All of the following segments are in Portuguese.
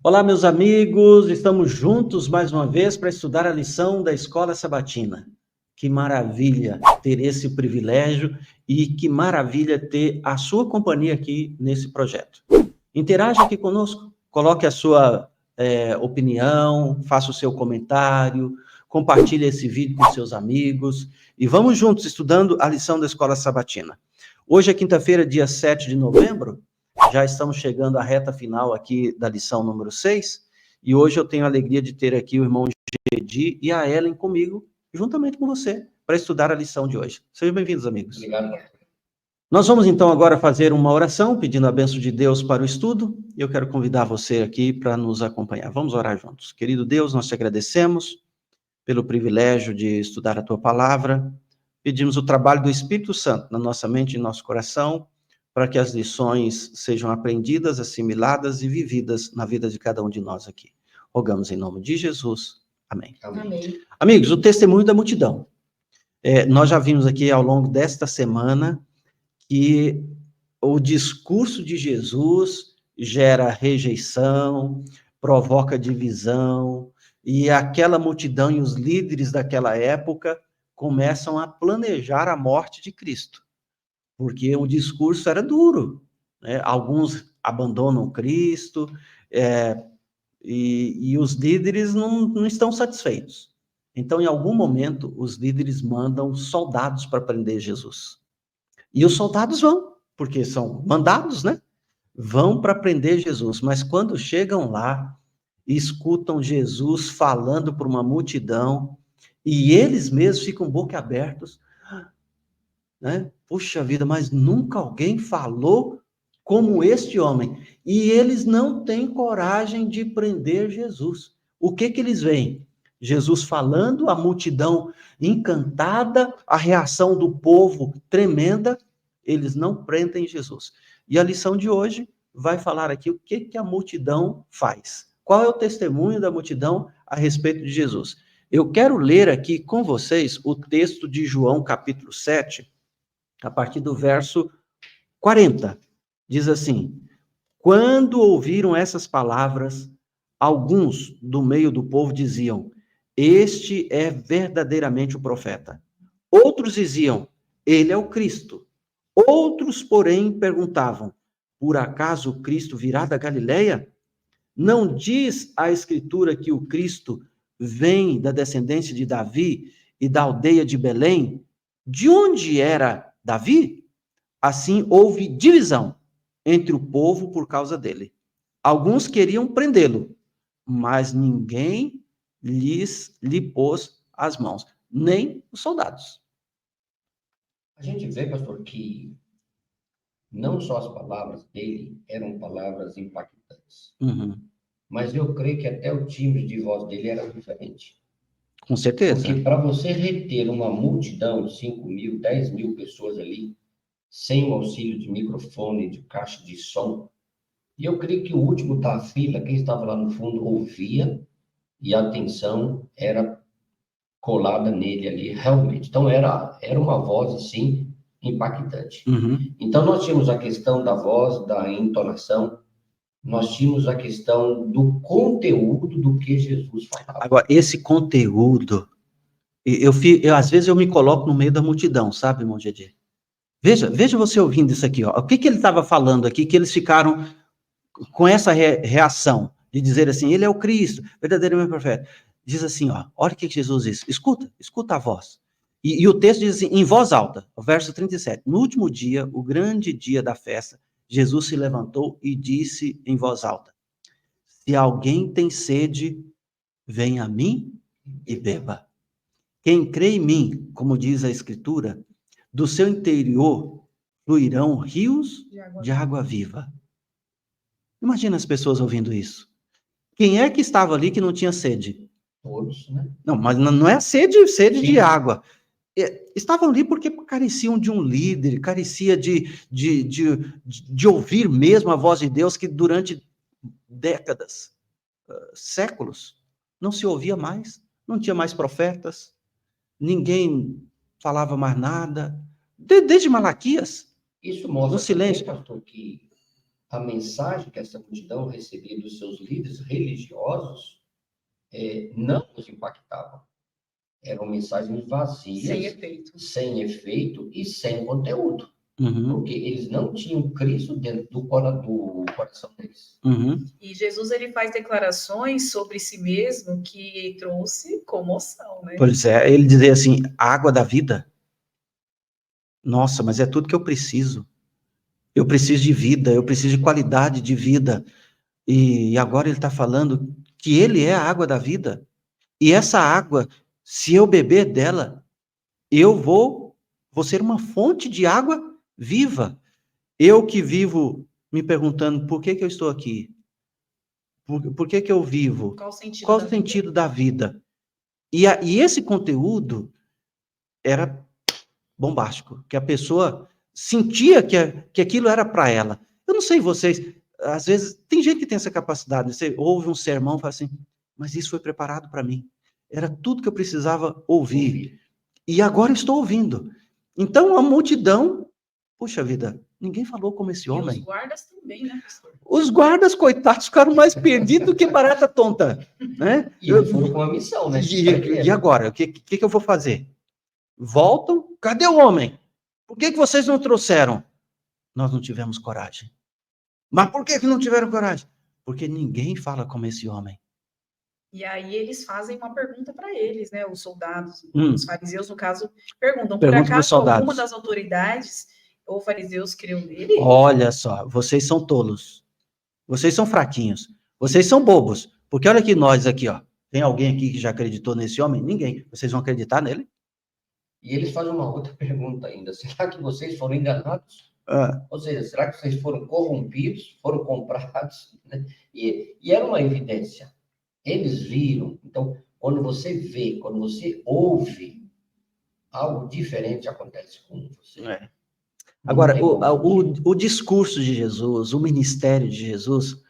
Olá, meus amigos, estamos juntos mais uma vez para estudar a lição da Escola Sabatina. Que maravilha ter esse privilégio e que maravilha ter a sua companhia aqui nesse projeto. Interaja aqui conosco, coloque a sua opinião, faça o seu comentário, compartilhe esse vídeo com seus amigos e vamos juntos estudando a lição da Escola Sabatina. Hoje é quinta-feira, dia 7 de novembro, já estamos chegando à reta final aqui da lição número 6, e hoje eu tenho a alegria de ter aqui o irmão Gedi e a Ellen comigo, juntamente com você, para estudar a lição de hoje. Sejam bem-vindos, amigos. Obrigado. Nós vamos então agora fazer uma oração, pedindo a bênção de Deus para o estudo, e eu quero convidar você aqui para nos acompanhar. Vamos orar juntos. Querido Deus, nós te agradecemos pelo privilégio de estudar a tua palavra, pedimos o trabalho do Espírito Santo na nossa mente e no nosso coração, para que as lições sejam aprendidas, assimiladas e vividas na vida de cada um de nós aqui. Rogamos em nome de Jesus. Amém. Amém. Amigos, o testemunho da multidão. Nós já vimos aqui ao longo desta semana que o discurso de Jesus gera rejeição, provoca divisão, e aquela multidão e os líderes daquela época começam a planejar a morte de Cristo, porque o discurso era duro, né? Alguns abandonam Cristo, e os líderes não estão satisfeitos. Então, em algum momento, os líderes mandam soldados para prender Jesus. E os soldados vão, porque são mandados, né? Vão para prender Jesus, mas quando chegam lá, escutam Jesus falando para uma multidão, e eles mesmos ficam boquiabertos, né? Puxa vida, mas nunca alguém falou como este homem. E eles não têm coragem de prender Jesus. O que eles veem? Jesus falando, a multidão encantada, a reação do povo tremenda, eles não prendem Jesus. E a lição de hoje vai falar aqui o que a multidão faz. Qual é o testemunho da multidão a respeito de Jesus? Eu quero ler aqui com vocês o texto de João, capítulo 7, a partir do verso 40. Diz assim: quando ouviram essas palavras, alguns do meio do povo diziam: este é verdadeiramente o profeta. Outros diziam: ele é o Cristo. Outros, porém, perguntavam: por acaso o Cristo virá da Galileia? Não diz a Escritura que o Cristo vem da descendência de Davi e da aldeia de Belém? De onde era Davi? Assim houve divisão entre o povo por causa dele. Alguns queriam prendê-lo, mas ninguém lhe pôs as mãos, nem os soldados. A gente vê, pastor, que não só as palavras dele eram palavras impactantes, mas eu creio que até o timbre de voz dele era diferente. Com certeza. Porque para você reter uma multidão, 5.000, 10.000 pessoas ali, sem o auxílio de microfone, de caixa de som, e eu creio que o último da fila, quem estava lá no fundo, ouvia, e a atenção era colada nele ali, realmente. Então, era uma voz, assim, impactante. Então, nós tínhamos a questão da voz, da entonação, nós tínhamos a questão do conteúdo do que Jesus falava. Agora, esse conteúdo, às vezes eu me coloco no meio da multidão, sabe, irmão Gedi? Veja você ouvindo isso aqui, ó. O que ele estava falando aqui, que eles ficaram com essa reação de dizer assim, ele é o Cristo, verdadeiramente profeta. Diz assim, ó, olha o que Jesus diz, escuta a voz. E o texto diz assim, em voz alta, o verso 37, no último dia, o grande dia da festa, Jesus se levantou e disse em voz alta: se alguém tem sede, venha a mim e beba. Quem crê em mim, como diz a Escritura, do seu interior fluirão rios de água viva. Imagina as pessoas ouvindo isso. Quem é que estava ali que não tinha sede? Todos, né? Não, mas não é sede de água. Estavam ali porque careciam de um líder, carecia de ouvir mesmo a voz de Deus, que durante décadas, séculos, não se ouvia mais, não tinha mais profetas, ninguém falava mais nada, desde Malaquias. Isso mostra, no silêncio. Também, pastor, que a mensagem que essa multidão recebia dos seus líderes religiosos não os impactava. Eram mensagens vazias, sem efeito e sem conteúdo. Porque eles não tinham Cristo dentro do coração deles. E Jesus, ele faz declarações sobre si mesmo que trouxe comoção, né? Pois é, ele dizia assim, a água da vida. Nossa, mas é tudo que eu preciso. Eu preciso de vida, eu preciso de qualidade de vida. E agora ele está falando que ele é a água da vida. E essa água, se eu beber dela, eu vou ser uma fonte de água viva. Eu que vivo me perguntando por que eu estou aqui? Por que eu vivo? Qual o sentido da vida? E esse conteúdo era bombástico, que a pessoa sentia que aquilo era para ela. Eu não sei vocês, às vezes, tem gente que tem essa capacidade, você ouve um sermão e fala assim, mas isso foi preparado para mim. Era tudo que eu precisava ouvir. E agora eu estou ouvindo. Então, a multidão, puxa vida, ninguém falou como esse homem. E os guardas também, né, pastor? Os guardas, coitados, ficaram mais perdidos do que barata tonta. Né? E eles foram com uma missão, né? E agora? O que eu vou fazer? Voltam, cadê o homem? Por que vocês não trouxeram? Nós não tivemos coragem. Mas por que não tiveram coragem? Porque ninguém fala como esse homem. E aí eles fazem uma pergunta para eles, né? Os soldados, os fariseus, no caso, perguntam, por acaso alguma das autoridades ou fariseus creu nele? Olha só, vocês são tolos. Vocês são fraquinhos. Vocês são bobos. Porque olha aqui nós aqui, ó. Tem alguém aqui que já acreditou nesse homem? Ninguém. Vocês vão acreditar nele? E eles fazem uma outra pergunta ainda. Será que vocês foram enganados? Ou seja, será que vocês foram corrompidos? Foram comprados? Né? E era uma evidência. Eles viram. Então, quando você vê, quando você ouve, algo diferente acontece com você. Agora, o discurso de Jesus, o ministério de Jesus,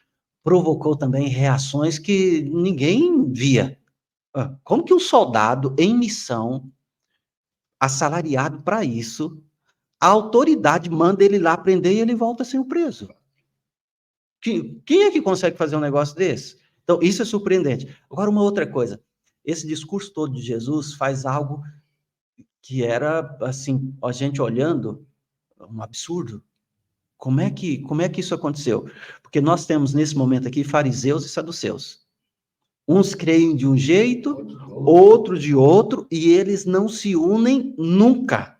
provocou também reações que ninguém via. Como que um soldado em missão, assalariado para isso, a autoridade manda ele lá prender e ele volta sem o preso? Quem é que consegue fazer um negócio desse? Então, isso é surpreendente. Agora, uma outra coisa. Esse discurso todo de Jesus faz algo que era, assim, a gente olhando, um absurdo. Como é que isso aconteceu? Porque nós temos, nesse momento aqui, fariseus e saduceus. Uns creem de um jeito, outros de outro, e eles não se unem nunca.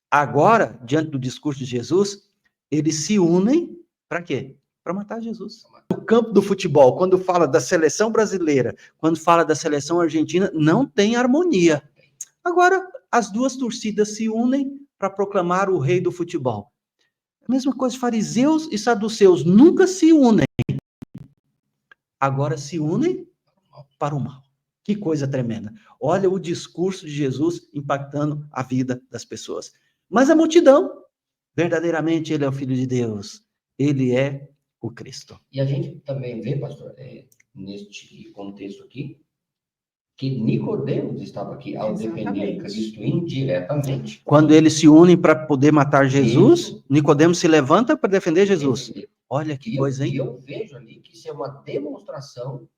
Agora, diante do discurso de Jesus, eles se unem para quê? Para matar Jesus. No campo do futebol, quando fala da seleção brasileira, quando fala da seleção argentina, não tem harmonia. Agora, as duas torcidas se unem para proclamar o rei do futebol. A mesma coisa, fariseus e saduceus nunca se unem. Agora se unem para o mal. Que coisa tremenda. Olha o discurso de Jesus impactando a vida das pessoas. Mas a multidão, verdadeiramente, ele é o Filho de Deus. Ele é o Cristo. E a gente também vê, pastor, neste contexto aqui, que Nicodemos estava aqui ao defender Cristo indiretamente. Quando eles se unem para poder matar Jesus, Nicodemos se levanta para defender Jesus. Olha que coisa, hein? E eu vejo ali que isso é uma demonstração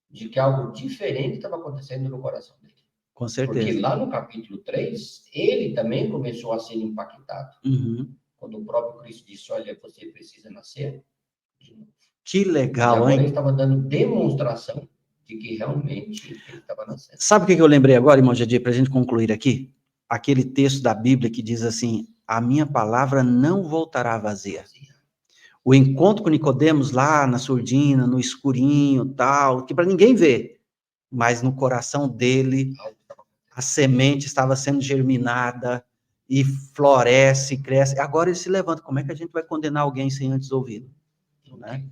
de que algo diferente estava acontecendo no coração dele. Com certeza. Porque lá no capítulo 3, ele também começou a ser impactado. Quando o próprio Cristo disse, olha, você precisa nascer de novo. Que legal, hein? Ele estava dando demonstração de que realmente ele estava nascendo. Sabe o que eu lembrei agora, irmão Jadir, para a gente concluir aqui? Aquele texto da Bíblia que diz assim, a minha palavra não voltará vazia. O encontro com Nicodemos lá na surdina, no escurinho, tal, que para ninguém ver, mas no coração dele, a semente estava sendo germinada e floresce, cresce. Agora ele se levanta. Como é que a gente vai condenar alguém sem antes ouvi-lo? Né?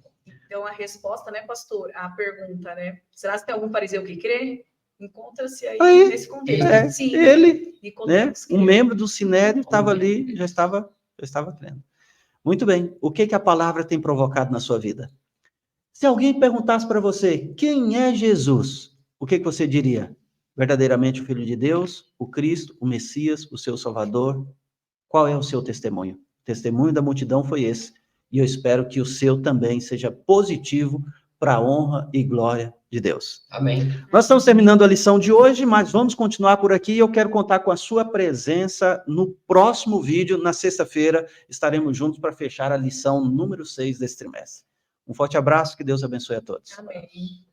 Então, a resposta, né, pastor? A pergunta, né? Será que tem algum fariseu que crê? Encontra-se aí nesse contexto. Sim, ele, né, um membro do Sinédrio estava ali, já estava crendo. Muito bem. O que a palavra tem provocado na sua vida? Se alguém perguntasse para você, quem é Jesus? O que você diria? Verdadeiramente o Filho de Deus, o Cristo, o Messias, o seu Salvador? Qual é o seu testemunho? O testemunho da multidão foi esse. e eu espero que o seu também seja positivo para a honra e glória de Deus. Amém. Nós estamos terminando a lição de hoje, mas vamos continuar por aqui e eu quero contar com a sua presença no próximo vídeo, na sexta-feira, estaremos juntos para fechar a lição número 6 desse trimestre. Um forte abraço, que Deus abençoe a todos. Amém.